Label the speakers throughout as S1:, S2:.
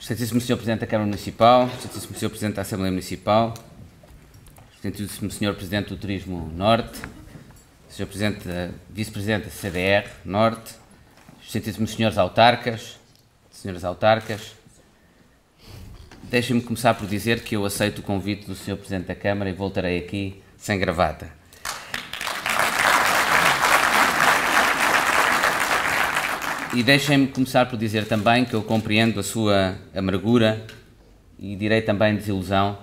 S1: Excelentíssimo Sr. Presidente da Câmara Municipal, Excelentíssimo Sr. Presidente da Assembleia Municipal, Excelentíssimo Sr. Presidente do Turismo Norte, Sr. Vice-Presidente da CDR Norte, Excelentíssimos Senhores Autarcas, Senhoras Autarcas, deixem-me começar por dizer que eu aceito o convite do Sr. Presidente da Câmara e voltarei aqui sem gravata. E deixem-me começar por dizer também que eu compreendo a sua amargura e direi também desilusão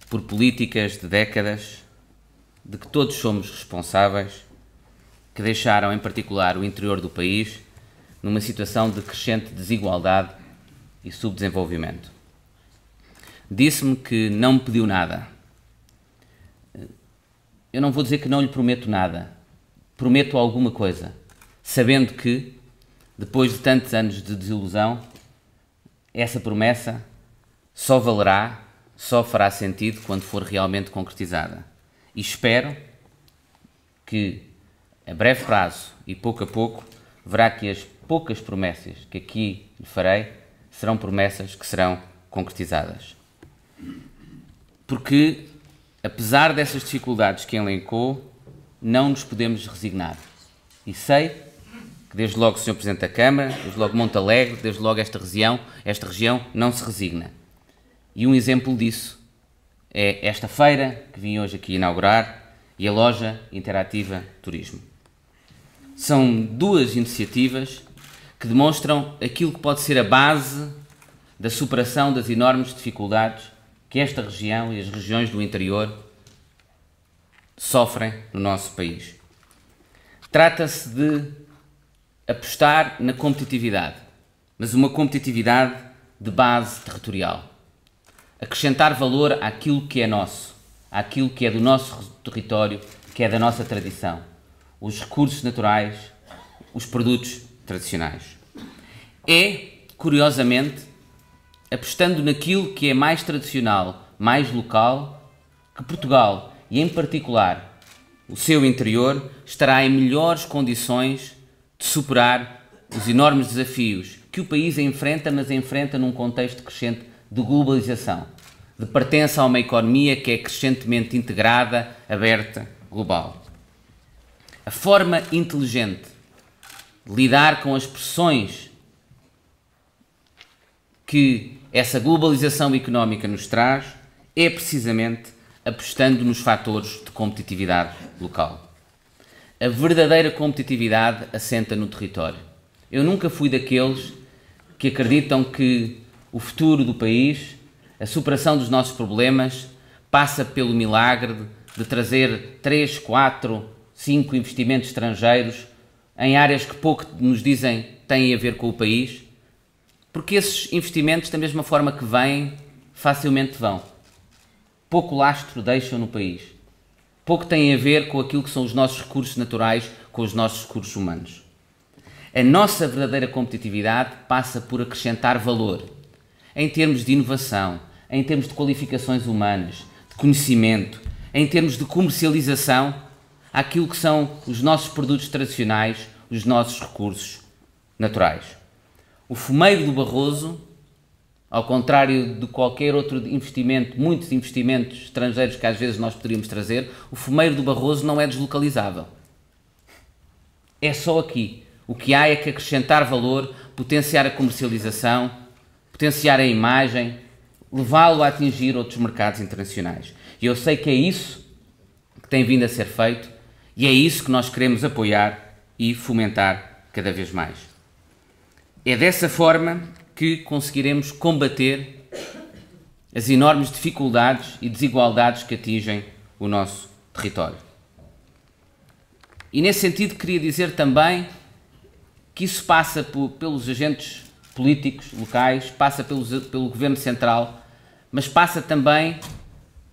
S1: por políticas de décadas de que todos somos responsáveis, que deixaram em particular o interior do país numa situação de crescente desigualdade e subdesenvolvimento. Disse-me que não me pediu nada. Eu não vou dizer que não lhe prometo nada. Prometo alguma coisa, sabendo que, depois de tantos anos de desilusão, essa promessa só valerá, só fará sentido quando for realmente concretizada. E espero que, a breve prazo e pouco a pouco, verá que as poucas promessas que aqui lhe farei serão promessas que serão concretizadas. Porque, apesar dessas dificuldades que elencou, não nos podemos resignar. E sei que desde logo o Sr. Presidente da Câmara, desde logo Montalegre, desde logo esta região não se resigna. E um exemplo disso é esta feira que vim hoje aqui inaugurar e a loja interativa Turismo. São duas iniciativas que demonstram aquilo que pode ser a base da superação das enormes dificuldades que esta região e as regiões do interior sofrem no nosso país. Trata-se de apostar na competitividade, mas uma competitividade de base territorial. Acrescentar valor àquilo que é nosso, àquilo que é do nosso território, que é da nossa tradição. Os recursos naturais, os produtos tradicionais. É, curiosamente, apostando naquilo que é mais tradicional, mais local, que Portugal, e em particular o seu interior, estará em melhores condições de superar os enormes desafios que o país enfrenta, mas enfrenta num contexto crescente de globalização, de pertença a uma economia que é crescentemente integrada, aberta, global. A forma inteligente de lidar com as pressões que essa globalização económica nos traz é precisamente apostando nos fatores de competitividade local. A verdadeira competitividade assenta no território. Eu nunca fui daqueles que acreditam que o futuro do país, a superação dos nossos problemas, passa pelo milagre de trazer 3, 4, 5 investimentos estrangeiros em áreas que pouco nos dizem têm a ver com o país, porque esses investimentos, da mesma forma que vêm, facilmente vão. Pouco lastro deixam no país. Pouco têm a ver com aquilo que são os nossos recursos naturais, com os nossos recursos humanos. A nossa verdadeira competitividade passa por acrescentar valor em termos de inovação, em termos de qualificações humanas, de conhecimento, em termos de comercialização, àquilo que são os nossos produtos tradicionais, os nossos recursos naturais. O fumeiro do Barroso, ao contrário de qualquer outro investimento, muitos investimentos estrangeiros que às vezes nós poderíamos trazer, o fumeiro do Barroso não é deslocalizável. É só aqui. O que há é que acrescentar valor, potenciar a comercialização, potenciar a imagem, levá-lo a atingir outros mercados internacionais. E eu sei que é isso que tem vindo a ser feito e é isso que nós queremos apoiar e fomentar cada vez mais. É dessa forma que conseguiremos combater as enormes dificuldades e desigualdades que atingem o nosso território. E nesse sentido queria dizer também que isso passa pelos agentes políticos locais, passa pelo Governo Central, mas passa também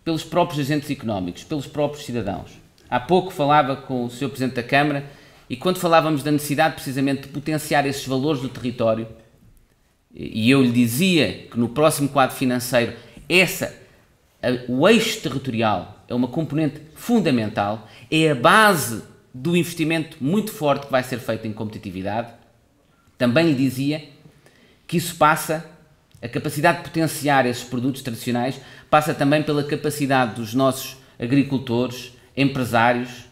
S1: pelos próprios agentes económicos, pelos próprios cidadãos. Há pouco falava com o Sr. Presidente da Câmara e quando falávamos da necessidade precisamente de potenciar esses valores do território, e eu lhe dizia que no próximo quadro financeiro o eixo territorial é uma componente fundamental, é a base do investimento muito forte que vai ser feito em competitividade, também lhe dizia que isso passa A capacidade de potenciar esses produtos tradicionais passa também pela capacidade dos nossos agricultores, empresários,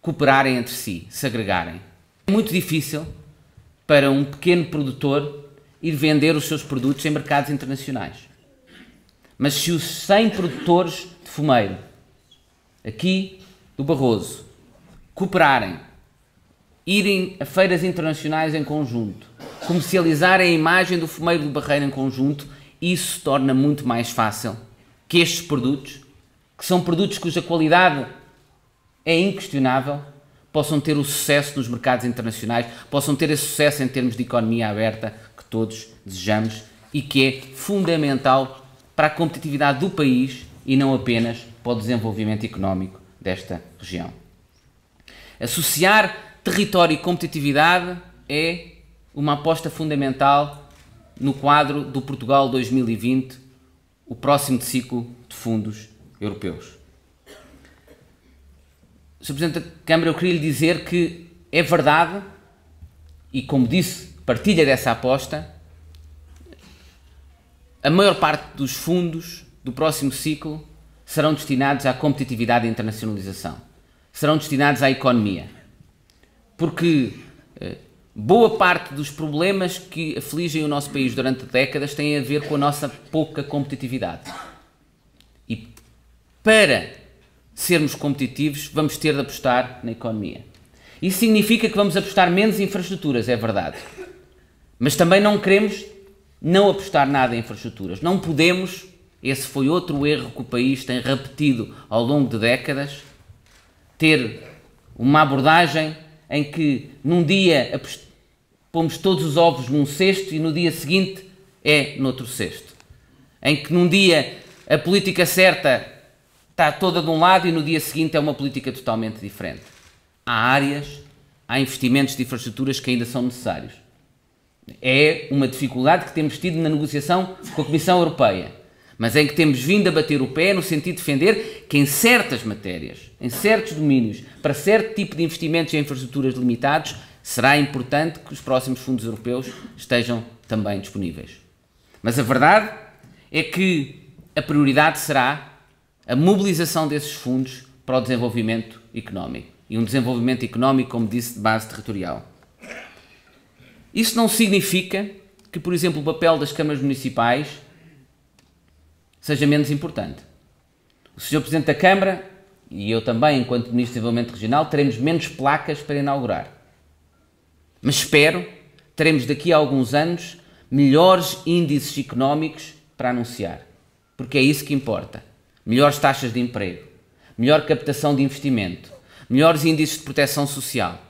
S1: cooperarem entre si, se agregarem. É muito difícil para um pequeno produtor ir vender os seus produtos em mercados internacionais. Mas se os 100 produtores de fumeiro, aqui do Barroso, cooperarem, irem a feiras internacionais em conjunto, comercializarem a imagem do fumeiro do Barreiro em conjunto, isso torna muito mais fácil que estes produtos, que são produtos cuja qualidade é inquestionável, possam ter o sucesso nos mercados internacionais, possam ter esse sucesso em termos de economia aberta que todos desejamos e que é fundamental para a competitividade do país e não apenas para o desenvolvimento económico desta região. Associar território e competitividade é uma aposta fundamental no quadro do Portugal 2020, o próximo ciclo de fundos europeus. Sr. Presidente da Câmara, eu queria lhe dizer que é verdade, e como disse, partilha dessa aposta, a maior parte dos fundos do próximo ciclo serão destinados à competitividade e internacionalização, serão destinados à economia, porque boa parte dos problemas que afligem o nosso país durante décadas têm a ver com a nossa pouca competitividade. E para sermos competitivos, vamos ter de apostar na economia. Isso significa que vamos apostar menos em infraestruturas, é verdade. Mas também não queremos não apostar nada em infraestruturas. Não podemos, esse foi outro erro que o país tem repetido ao longo de décadas, ter uma abordagem em que num dia pomos todos os ovos num cesto e no dia seguinte é noutro cesto. Em que num dia a política certa está toda de um lado e no dia seguinte é uma política totalmente diferente. Há áreas, há investimentos de infraestruturas que ainda são necessários. É uma dificuldade que temos tido na negociação com a Comissão Europeia, mas em que temos vindo a bater o pé no sentido de defender que em certas matérias, em certos domínios, para certo tipo de investimentos em infraestruturas limitados, será importante que os próximos fundos europeus estejam também disponíveis. Mas a verdade é que a prioridade será a mobilização desses fundos para o desenvolvimento económico. E um desenvolvimento económico, como disse, de base territorial. Isso não significa que, por exemplo, o papel das câmaras municipais seja menos importante. O Sr. Presidente da Câmara e eu também, enquanto Ministro do Desenvolvimento Regional, teremos menos placas para inaugurar. Mas espero, teremos daqui a alguns anos melhores índices económicos para anunciar. Porque é isso que importa. Melhores taxas de emprego, melhor captação de investimento, melhores índices de proteção social.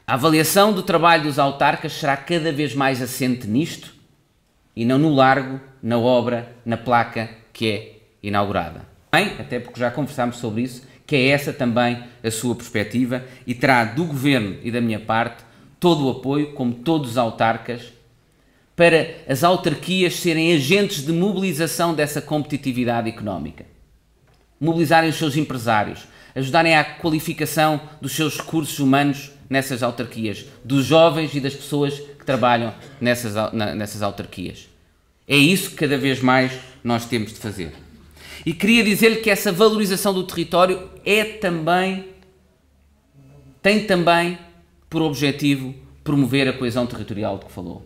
S1: A avaliação do trabalho dos autarcas será cada vez mais assente nisto e não no largo, na obra, na placa que é inaugurada. Bem, até porque já conversámos sobre isso, que é essa também a sua perspectiva e terá do Governo e da minha parte todo o apoio, como todos os autarcas, para as autarquias serem agentes de mobilização dessa competitividade económica. Mobilizarem os seus empresários, ajudarem à qualificação dos seus recursos humanos nessas autarquias, dos jovens e das pessoas que trabalham nessas autarquias. É isso que cada vez mais nós temos de fazer. E queria dizer-lhe que essa valorização do território tem também por objetivo promover a coesão territorial de que falou.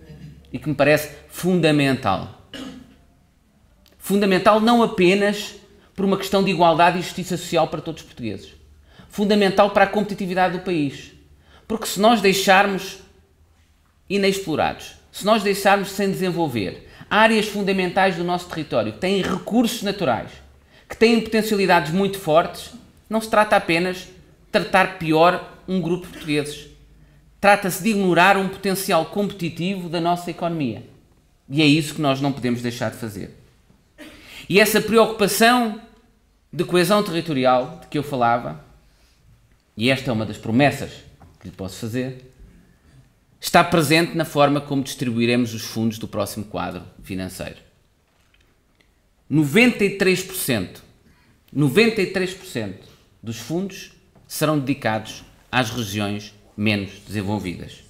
S1: E que me parece fundamental. Fundamental não apenas por uma questão de igualdade e justiça social para todos os portugueses. Fundamental para a competitividade do país. Porque se nós deixarmos inexplorados, se nós deixarmos sem desenvolver áreas fundamentais do nosso território que têm recursos naturais, que têm potencialidades muito fortes, não se trata apenas de tratar pior um grupo de portugueses. Trata-se de ignorar um potencial competitivo da nossa economia. E é isso que nós não podemos deixar de fazer. E essa preocupação de coesão territorial de que eu falava, e esta é uma das promessas que lhe posso fazer, está presente na forma como distribuiremos os fundos do próximo quadro financeiro. 93% dos fundos serão dedicados às regiões menos desenvolvidas.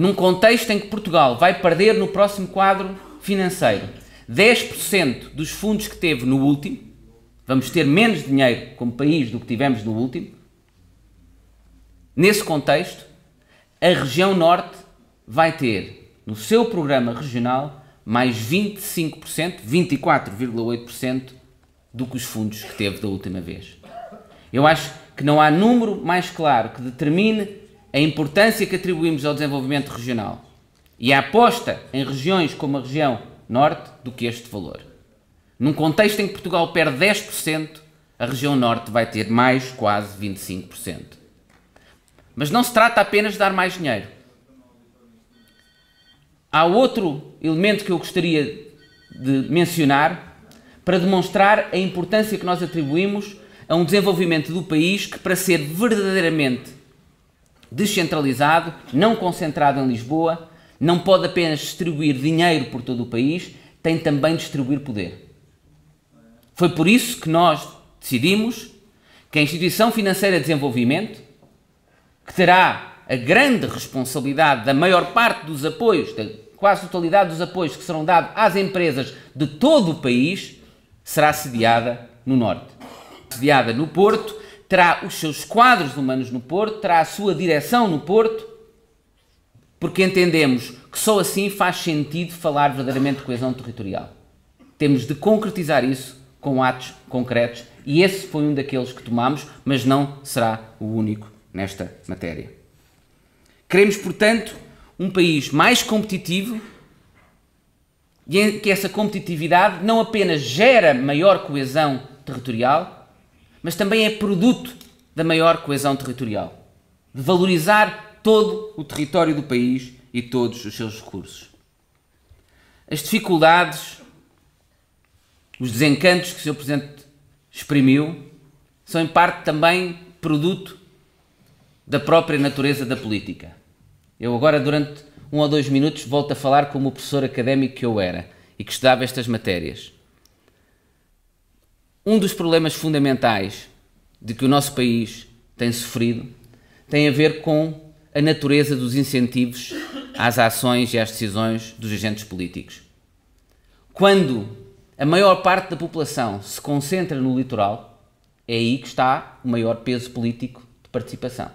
S1: num contexto em que Portugal vai perder no próximo quadro financeiro 10% dos fundos que teve no último, vamos ter menos dinheiro como país do que tivemos no último. Nesse contexto, a região Norte vai ter no seu programa regional mais 25%, 24,8% do que os fundos que teve da última vez. Eu acho que não há número mais claro que determine a importância que atribuímos ao desenvolvimento regional e a aposta em regiões como a região Norte do que este valor. Num contexto em que Portugal perde 10%, a região Norte vai ter mais quase 25%. Mas não se trata apenas de dar mais dinheiro. Há outro elemento que eu gostaria de mencionar para demonstrar a importância que nós atribuímos a um desenvolvimento do país que, para ser verdadeiramente descentralizado, não concentrado em Lisboa, não pode apenas distribuir dinheiro por todo o país, tem também de distribuir poder. Foi por isso que nós decidimos que a Instituição Financeira de Desenvolvimento, que terá a grande responsabilidade da maior parte dos apoios, da quase totalidade dos apoios que serão dados às empresas de todo o país, será sediada no Norte. Sediada no Porto, terá os seus quadros humanos no Porto, terá a sua direção no Porto, porque entendemos que só assim faz sentido falar verdadeiramente de coesão territorial. Temos de concretizar isso com atos concretos e esse foi um daqueles que tomamos, mas não será o único nesta matéria. Queremos, portanto, um país mais competitivo e em que essa competitividade não apenas gera maior coesão territorial, mas também é produto da maior coesão territorial, de valorizar todo o território do país e todos os seus recursos. As dificuldades, os desencantos que o Sr. Presidente exprimiu, são em parte também produto da própria natureza da política. Eu agora, durante 1 ou 2 minutos, volto a falar como o professor académico que eu era e que estudava estas matérias. Um dos problemas fundamentais de que o nosso país tem sofrido tem a ver com a natureza dos incentivos às ações e às decisões dos agentes políticos. Quando a maior parte da população se concentra no litoral, é aí que está o maior peso político de participação.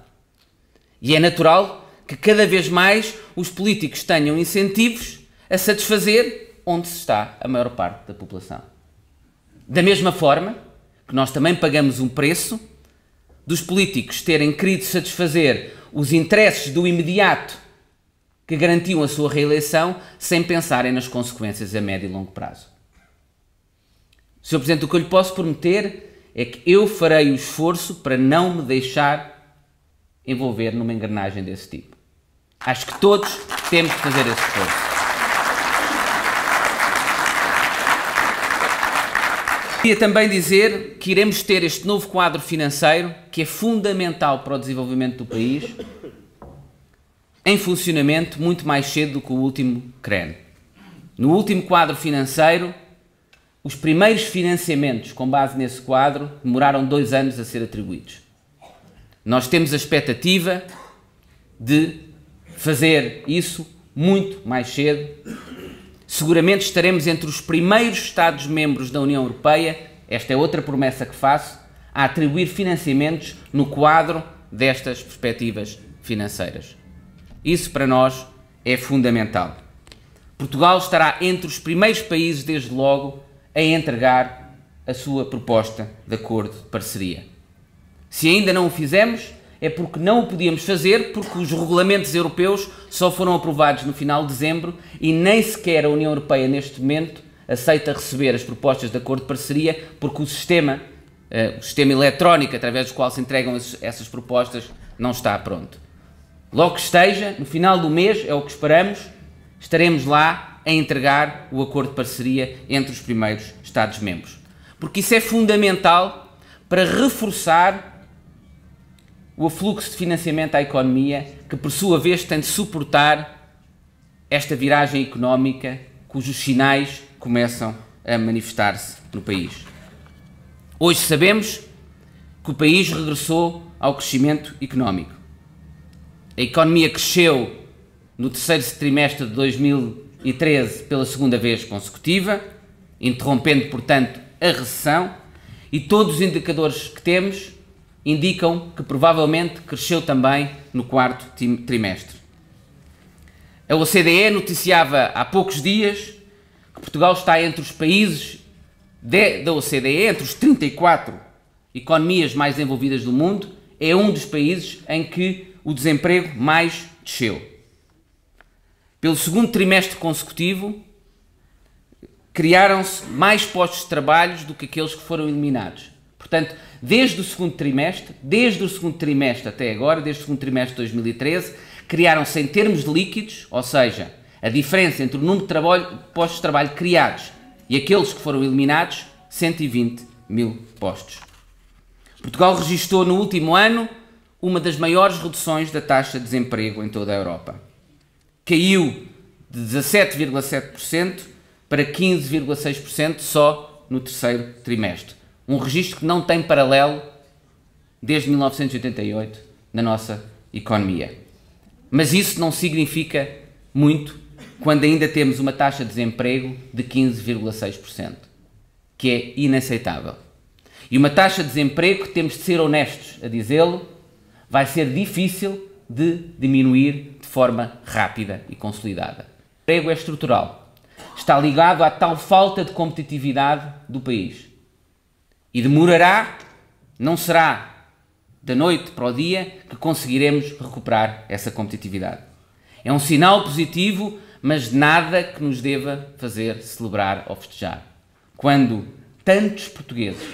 S1: E é natural que cada vez mais os políticos tenham incentivos a satisfazer onde se está a maior parte da população. Da mesma forma que nós também pagamos um preço dos políticos terem querido satisfazer os interesses do imediato que garantiam a sua reeleição sem pensarem nas consequências a médio e longo prazo. Sr. Presidente, o que eu lhe posso prometer é que eu farei o esforço para não me deixar envolver numa engrenagem desse tipo. Acho que todos temos de fazer esse esforço. Queria também dizer que iremos ter este novo quadro financeiro, que é fundamental para o desenvolvimento do país, em funcionamento muito mais cedo do que o último CREN. No último quadro financeiro, os primeiros financiamentos com base nesse quadro demoraram 2 anos a ser atribuídos. Nós temos a expectativa de fazer isso muito mais cedo. Seguramente estaremos entre os primeiros Estados-membros da União Europeia, esta é outra promessa que faço, a atribuir financiamentos no quadro destas perspectivas financeiras. Isso para nós é fundamental. Portugal estará entre os primeiros países, desde logo, a entregar a sua proposta de acordo de parceria. Se ainda não o fizemos, é porque não o podíamos fazer, porque os regulamentos europeus só foram aprovados no final de dezembro e nem sequer a União Europeia, neste momento, aceita receber as propostas de acordo de parceria, porque o sistema eletrónico através do qual se entregam essas propostas não está pronto. Logo que esteja, no final do mês, é o que esperamos, estaremos lá a entregar o acordo de parceria entre os primeiros Estados-membros. Porque isso é fundamental para reforçar o afluxo de financiamento à economia, que por sua vez tem de suportar esta viragem económica cujos sinais começam a manifestar-se no país. Hoje sabemos que o país regressou ao crescimento económico. A economia cresceu no terceiro trimestre de 2013 pela segunda vez consecutiva, interrompendo, portanto, a recessão, e todos os indicadores que temos indicam que provavelmente cresceu também no quarto trimestre. A OCDE noticiava há poucos dias que Portugal está entre os países da OCDE, entre os 34 economias mais desenvolvidas do mundo, é um dos países em que o desemprego mais desceu. Pelo segundo trimestre consecutivo, criaram-se mais postos de trabalho do que aqueles que foram eliminados. Portanto, desde o segundo trimestre até agora, desde o segundo trimestre de 2013, criaram-se em termos de líquidos, ou seja, a diferença entre o número de postos de trabalho criados e aqueles que foram eliminados, 120 mil postos. Portugal registrou no último ano uma das maiores reduções da taxa de desemprego em toda a Europa. Caiu de 17,7% para 15,6% só no terceiro trimestre. Um registro que não tem paralelo desde 1988 na nossa economia. Mas isso não significa muito quando ainda temos uma taxa de desemprego de 15,6%, que é inaceitável. E uma taxa de desemprego que temos de ser honestos a dizê-lo, vai ser difícil de diminuir de forma rápida e consolidada. O desemprego é estrutural. Está ligado à tal falta de competitividade do país. E demorará, não será da noite para o dia que conseguiremos recuperar essa competitividade. É um sinal positivo, mas nada que nos deva fazer celebrar ou festejar. Quando tantos portugueses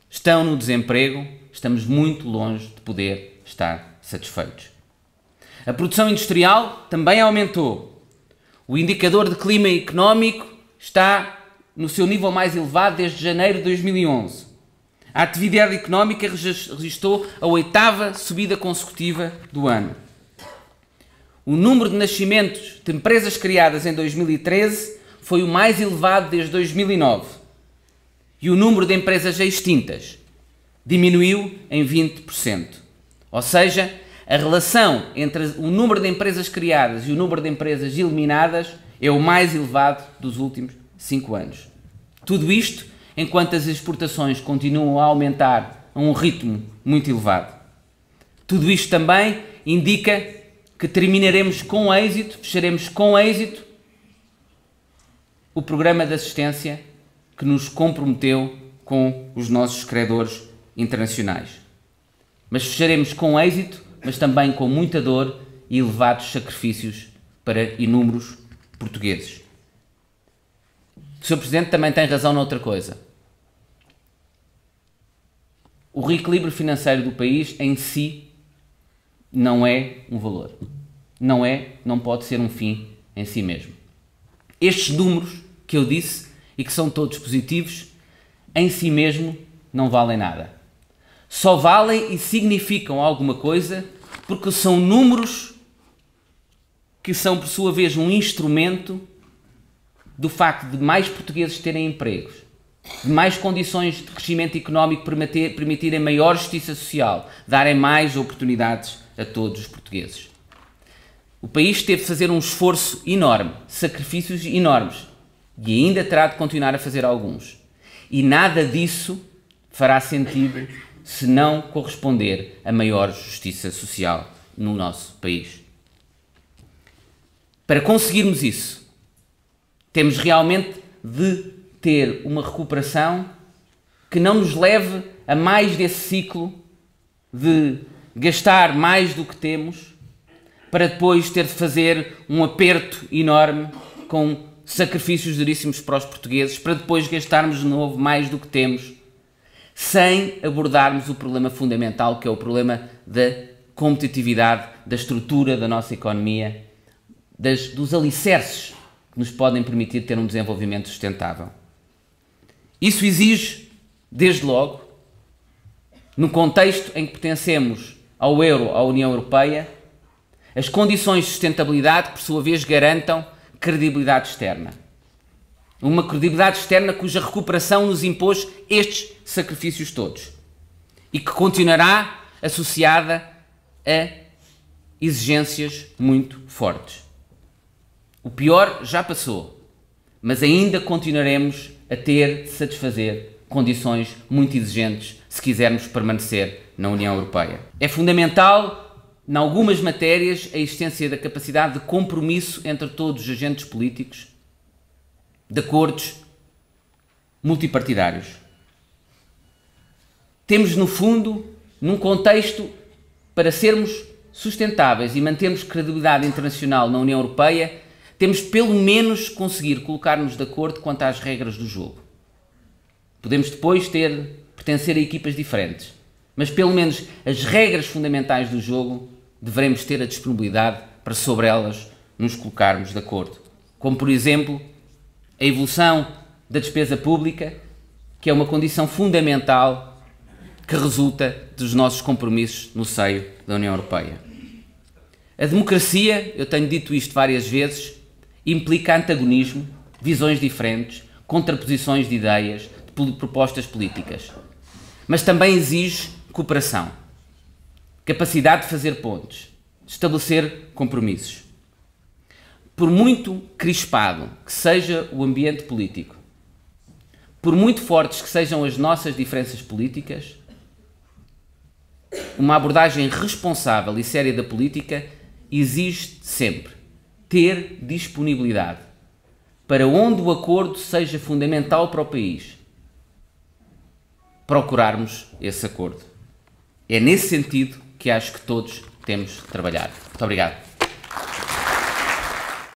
S1: estão no desemprego, estamos muito longe de poder estar satisfeitos. A produção industrial também aumentou. O indicador de clima económico está no seu nível mais elevado desde janeiro de 2011. A atividade económica registrou a 8ª subida consecutiva do ano. O número de nascimentos de empresas criadas em 2013 foi o mais elevado desde 2009. E o número de empresas extintas diminuiu em 20%. Ou seja, a relação entre o número de empresas criadas e o número de empresas eliminadas é o mais elevado dos últimos 5 anos. Tudo isto enquanto as exportações continuam a aumentar a um ritmo muito elevado. Tudo isto também indica que terminaremos com êxito, fecharemos com êxito o programa de assistência que nos comprometeu com os nossos credores internacionais. Mas fecharemos com êxito, mas também com muita dor e elevados sacrifícios para inúmeros portugueses. O Sr. Presidente também tem razão noutra coisa. O reequilíbrio financeiro do país em si não é um valor. Não pode ser um fim em si mesmo. Estes números que eu disse e que são todos positivos, em si mesmo não valem nada. Só valem e significam alguma coisa porque são números que são, por sua vez, um instrumento do facto de mais portugueses terem empregos, de mais condições de crescimento económico permitirem maior justiça social, darem mais oportunidades a todos os portugueses. O país teve de fazer um esforço enorme, sacrifícios enormes, e ainda terá de continuar a fazer alguns. E nada disso fará sentido se não corresponder a maior justiça social no nosso país. Para conseguirmos isso, temos realmente de ter uma recuperação que não nos leve a mais desse ciclo de gastar mais do que temos para depois ter de fazer um aperto enorme com sacrifícios duríssimos para os portugueses, para depois gastarmos de novo mais do que temos, sem abordarmos o problema fundamental, que é o problema da competitividade, da estrutura da nossa economia, dos alicerces que nos podem permitir ter um desenvolvimento sustentável. Isso exige, desde logo, no contexto em que pertencemos ao euro, à União Europeia, as condições de sustentabilidade que, por sua vez, garantam credibilidade externa. Uma credibilidade externa cuja recuperação nos impôs estes sacrifícios todos e que continuará associada a exigências muito fortes. O pior já passou, mas ainda continuaremos a ter de satisfazer condições muito exigentes se quisermos permanecer na União Europeia. É fundamental, em algumas matérias, a existência da capacidade de compromisso entre todos os agentes políticos, de acordos multipartidários. Temos, no fundo, num contexto para sermos sustentáveis e mantermos credibilidade internacional na União Europeia, temos pelo menos conseguir colocar-nos de acordo quanto às regras do jogo. Podemos depois pertencer a equipas diferentes, mas pelo menos as regras fundamentais do jogo devemos ter a disponibilidade para sobre elas nos colocarmos de acordo. Como, por exemplo, a evolução da despesa pública, que é uma condição fundamental que resulta dos nossos compromissos no seio da União Europeia. A democracia, eu tenho dito isto várias vezes, implica antagonismo, visões diferentes, contraposições de ideias, de propostas políticas. Mas também exige cooperação, capacidade de fazer pontes, de estabelecer compromissos. Por muito crispado que seja o ambiente político, por muito fortes que sejam as nossas diferenças políticas, uma abordagem responsável e séria da política exige sempre ter disponibilidade para onde o acordo seja fundamental para o país, procurarmos esse acordo. É nesse sentido que acho que todos temos de trabalhar. Muito obrigado.